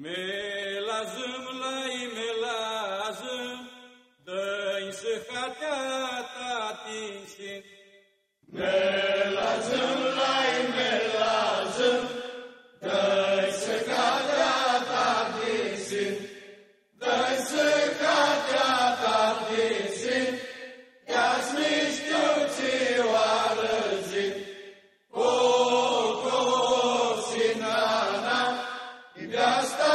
Melazım lay melazım, dăi sıhhatea ta tinsin. Melazım lay melazım, dăi sıhhatea ta tinsin. Dăi sıhhatea ta tinsin, ia-ți miștiuțioară zi. Sinana, iubeasta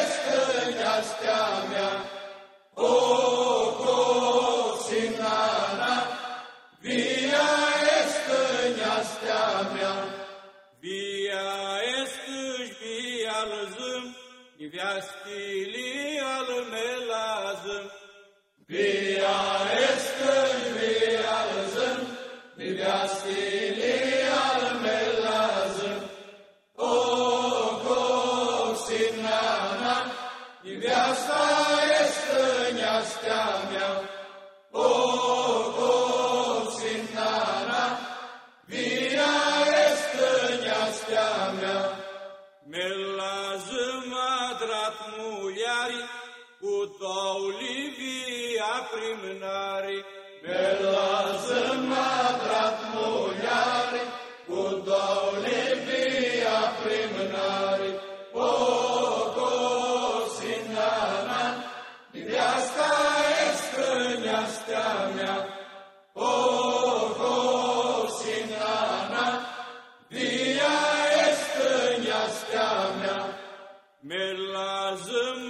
este neastea mea. Sinana, via este neastea mea. Via este-și via lăzâm, iubeastili al melazâm. Via este-și via lăzâm, iubeastili al melazâm. Sinana, iubeasta este neastea mea. Sinana, via este neastea mea. Melazâm adrat muiari, cu touli via primnari. Melazâm adrat muiari, cu touli via primnari. Sinana, iubeasta este neastea mea. Sinana, via este neastea mea. Melazâm